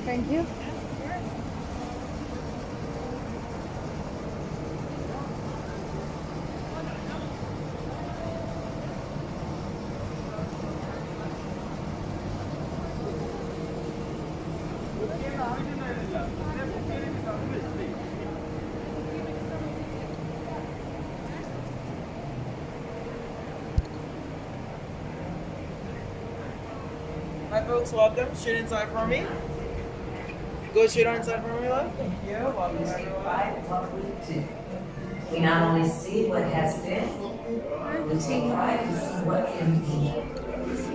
Thank you. Hi folks, welcome. Straight inside for me. Go straight on inside for me, love. Thank you. Welcome everyone. We not only see what has been, we take pride in seeing what can be.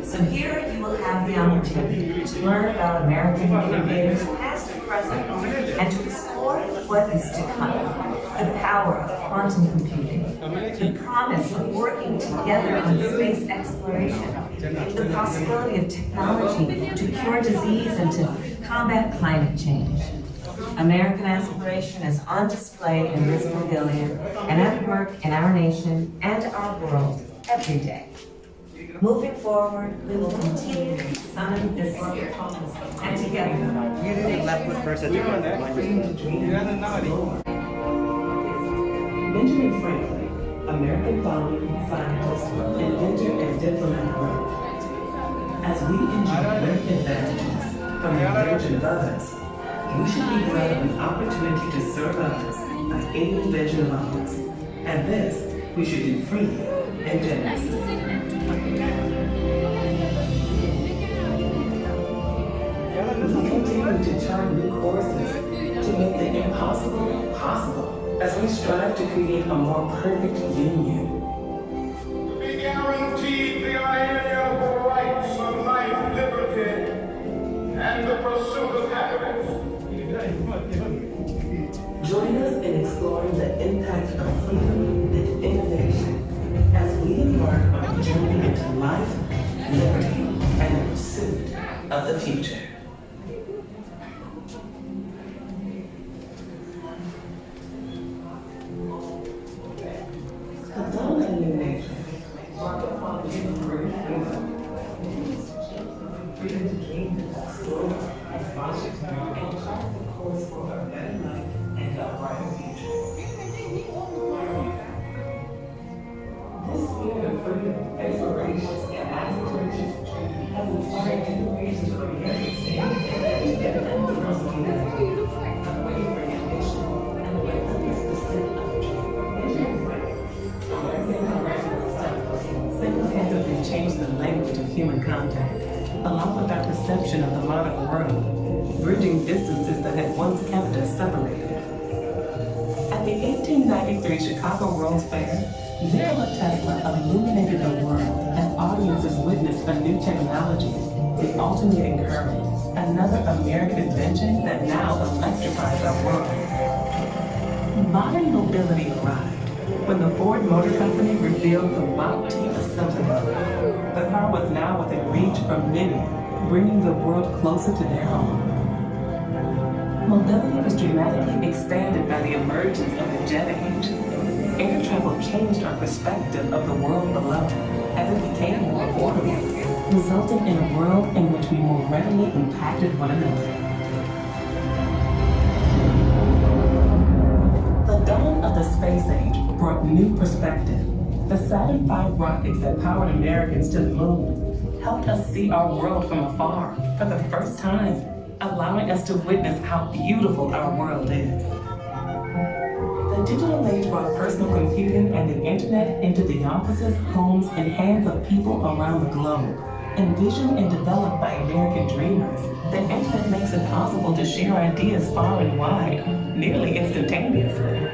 So here you will have the opportunity to learn about American innovators past and present, and to explore what is to come. The power of quantum computing, the promise of working together on space exploration, the possibility of technology to cure disease and to combat climate change. American aspiration is on display in this pavilion and at work in our nation and our world every day. Moving forward, we will continue to summon this and together. You did the left foot first. Benjamin Franklin, American founder, scientist, inventor, and diplomat wrote, "As we enjoy great advantages from the invention of others, we should be glad of an opportunity to serve others by any invention of ours. And this we should do freely and generously." We continue to chart new courses to make the impossible possible as we strive to create a more perfect union. We guarantee the inalienable rights of life, liberty, and the pursuit of happiness. Join us in exploring the impact of freedom and innovation as we embark on a journey into life, liberty, and the pursuit of the future. The dawn of a new nation brought the foundation of great freedom. Freedom to dream, explore, aspire, and chart the course for a better life and a brighter future. This spirit of freedom, exploration, and aspiration has inspired generations of Americans to emulate their unrelenting ambition and the relentless pursuit of single-handedly changed the language of human contact, along with our perception of the modern world, bridging distances that had once kept us separated. At the 1893 Chicago World's Fair, Nikola Tesla illuminated the world as audiences witnessed a new technology, the alternating current, another American invention that now electrifies our world. Modern mobility arrived when the Ford Motor Company revealed the Model T assembly line. The car was now within reach for many, bringing the world closer to their home. Mobility was dramatically expanded by the emergence of the jet age. Air travel changed our perspective of the world below as it became more affordable, resulting in a world in which we more readily impacted one another. The dawn of the space age brought new perspective. The Saturn V rockets that powered Americans to the moon helped us see our world from afar for the first time, allowing us to witness how beautiful our world is. The digital age brought personal computing and the internet into the offices, homes, and hands of people around the globe. Envisioned and developed by American dreamers, the internet makes it possible to share ideas far and wide, nearly instantaneously.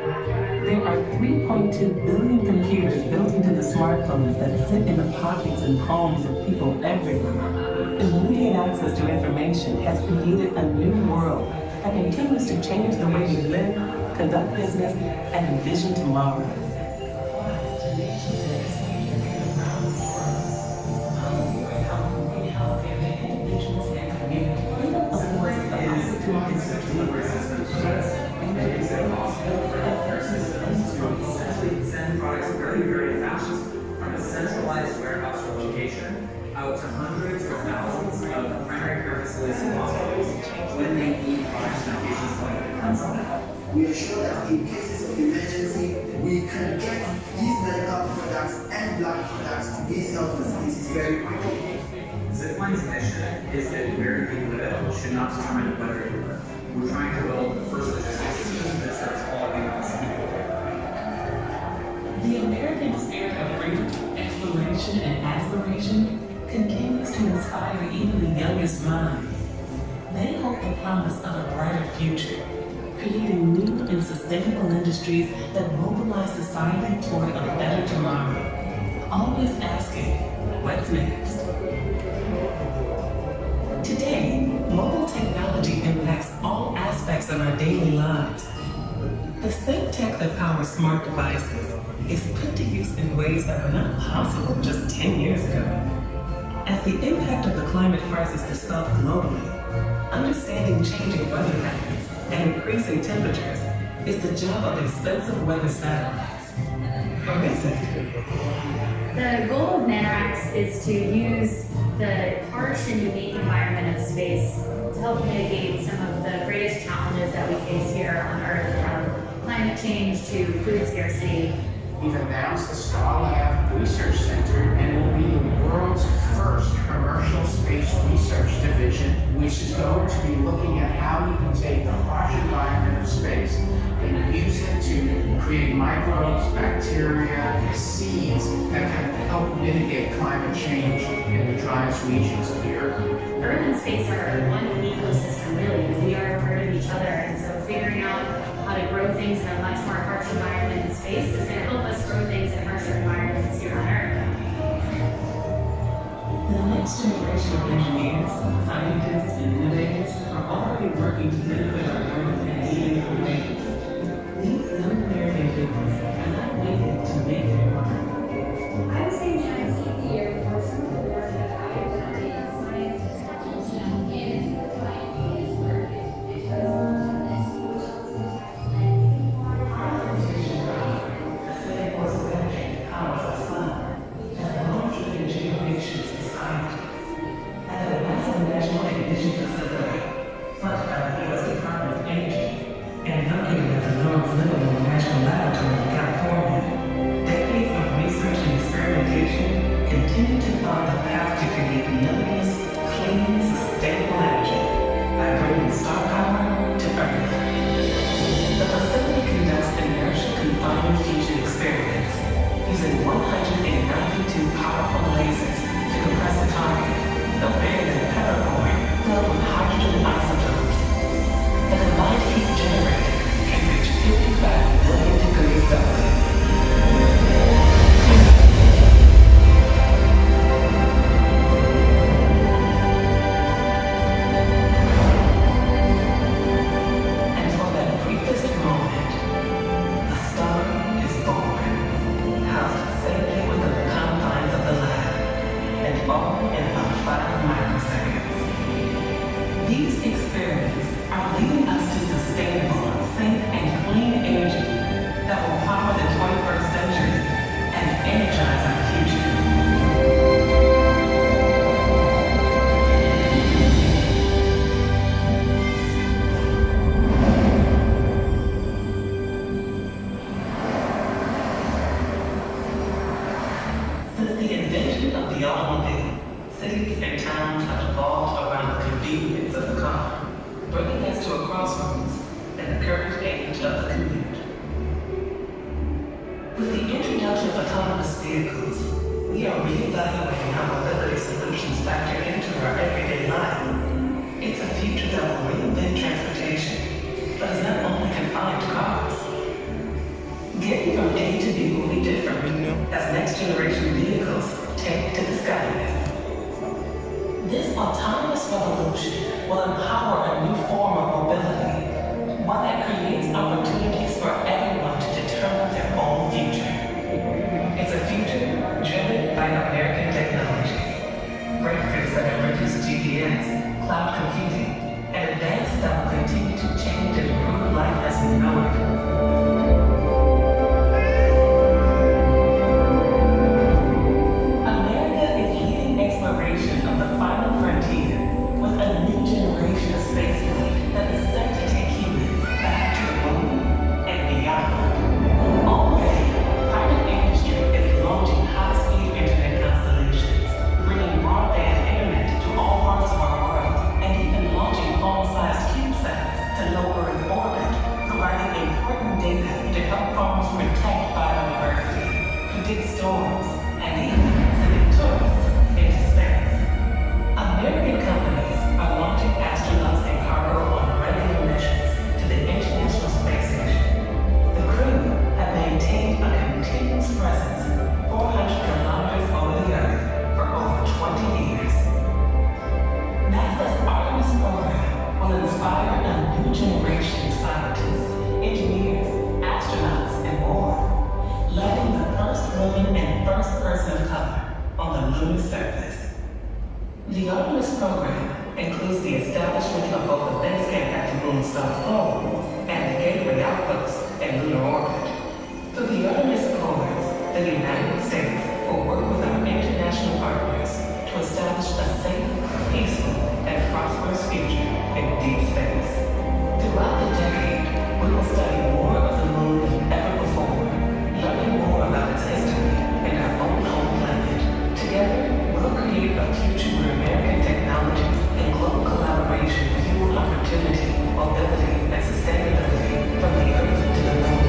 There are 3.2 billion computers built into the smartphones that sit in the pockets and palms of people everywhere. Immediate access to information has created a new world that continues to change the way we live, conduct business, and envision tomorrow. Very fast, from a centralized warehouse location out to hundreds or thousands of primary purpose models when they We ensure that in cases of emergency, we can get these medical products and blood products to these health facilities very quickly. Zipline's mission is that where you live should not determine whether you live. We're trying to build the first logistics system that serves all humans equally. The American spirit of freedom, exploration, and aspiration continues to inspire even the youngest minds. They hope the promise of a brighter future, creating new and sustainable industries that mobilize society toward a better tomorrow. Always asking, what's next? Today, mobile technology impacts all aspects of our daily lives. The same tech that powers smart devices is put to use in ways that were not possible just 10 years ago. As the impact of the climate crisis is felt globally, understanding changing weather patterns and increasing temperatures is the job of expensive weather satellites. Or is it? The goal of NanoRacks is to use the harsh and unique environment of space to help mitigate some of the greatest challenges that we face here on Earth, from climate change to food scarcity. We've announced the Starlab Research Center, and it will be the world's first commercial space research division, which is going to be looking at how we can take the harsh environment of space and use it to create microbes, bacteria, seeds that can help mitigate climate change in the driest regions of the Earth. Earth and space are one ecosystem, really. We are a part of each other, and so figuring out how to grow things in a much more harsh environment in space is going to help us grow things in harsher environments here on Earth. The next generation of engineers, scientists, and innovators are already working to benefit our Earth in meaningful ways. These young American peoples are not waiting to make their mark. I was saying Chinese here for some of the work that I have done in science and technology and science work National Ignition Facility, funded by the U.S. Department of Energy, and located at the Lawrence Livermore National Laboratory in California. Decades of research and experimentation continue to find the path to create millions clean, sustainable energy by bringing star power to Earth. The facility conducts inertial confinement fusion experiments using 192 powerful lasers to compress a target no bigger than a peppercorn filled with hydrogen isotopes. The combined heat generated can reach 55 billion degrees Celsius. And for that briefest moment, a star is born, housed safely within the confines of the lab, and all in about 5 microseconds. These experiments are leading us to sustainable, safe, and clean energy that will power the 21st century and energize our future. Since the invention of the automobile, cities and towns have evolved around the convenience of the car, bringing us to a crossroads in the current age of the commute. With the introduction of autonomous vehicles, we are reevaluating how mobility solutions factor into our everyday life. It's a future that will reinvent transportation, but is not only confined to cars. Getting from A to B will be different as next-generation vehicles take to the skies. This autonomous revolution will empower a new form of mobility, one that creates opportunities for everyone to determine their own future. It's a future driven by American technology. Breakthroughs that have reduced GPS to low Earth orbit, providing important data to help farmers protect biodiversity, predict storms, and even sending tourists into space. American companies are launching astronauts and cargo on regular missions to the International Space Station. The crew have maintained a continuous presence 400 kilometers over the Earth for over 20 years. NASA's Artemis program will inspire a new generation of scientists, engineers, astronauts, and more, landing the first woman and first person of color on the lunar surface. The Artemis program includes the establishment of both a base camp at the Moon's South Pole and the Gateway Outpost in lunar orbit. Through the Artemis Accords, the United States will work with our international partners to establish a safe, peaceful, and prosperous future in deep space. Throughout the decade, we will study more of the Moon than ever before, learning more about its history and our own home planet. Together, we'll create a future where American technologies and global collaboration fuel opportunity, mobility, and sustainability from the Earth to the Moon.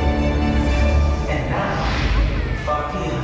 And now, far beyond.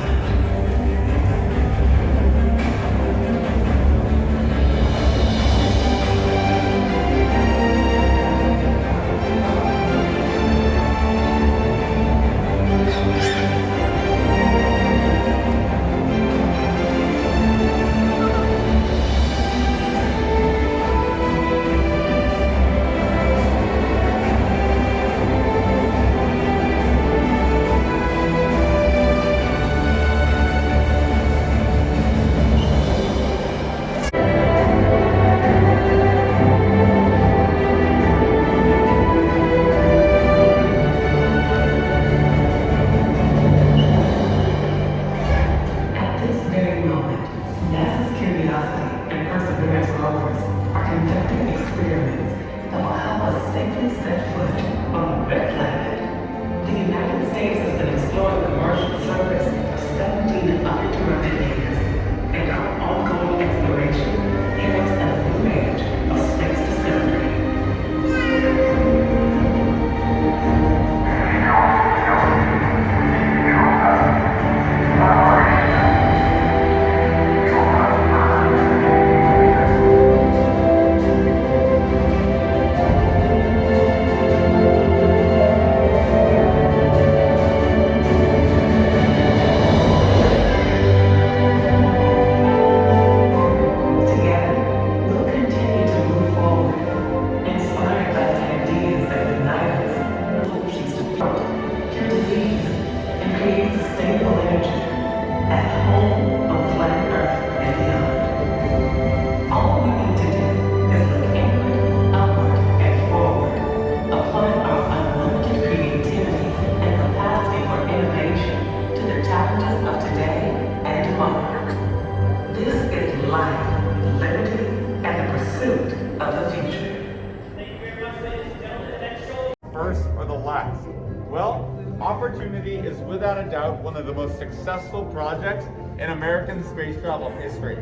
Opportunity is without a doubt one of the most successful projects in American space travel history.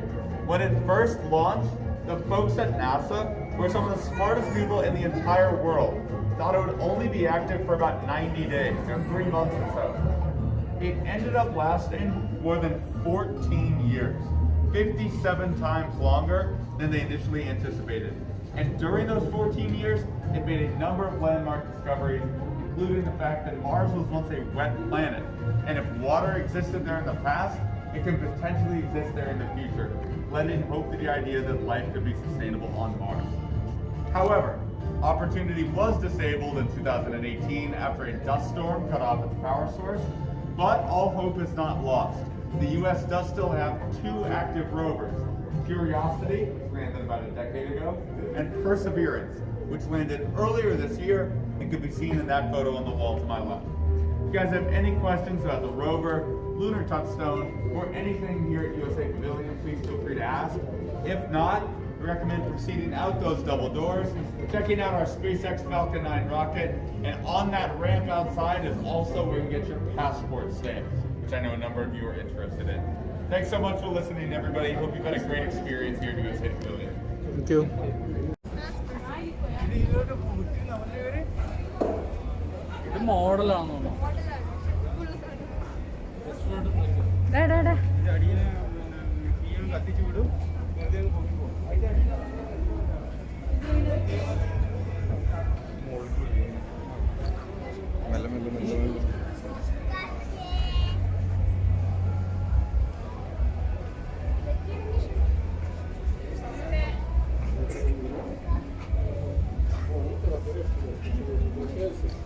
When it first launched, the folks at NASA were some of the smartest people in the entire world. Thought it would only be active for about 90 days, 3 months or so. It ended up lasting more than 14 years, 57 times longer than they initially anticipated. And during those 14 years, it made a number of landmark discoveries, including the fact that Mars was once a wet planet, and if water existed there in the past, it can potentially exist there in the future, lending hope to the idea that life could be sustainable on Mars. However, Opportunity was disabled in 2018 after a dust storm cut off its power source, but all hope is not lost. The U.S. does still have 2 active rovers, Curiosity, which landed about a decade ago, and Perseverance, which landed earlier this year and can be seen in that photo on the wall to my left. If you guys have any questions about the rover, lunar touchstone, or anything here at USA Pavilion, please feel free to ask. If not, we recommend proceeding out those double doors, checking out our SpaceX Falcon 9 rocket, and on that ramp outside is also where you get your passport stamped, which I know a number of you are interested in. Thanks so much for listening, everybody. Hope you've had a great experience here at USA Pavilion. Thank you. ഇത് മോഡലാണോ? കത്തിച്ചു വിടും മെല്ലെ മെല്ലെ മെല്ലെ മെല്ലെ Yes.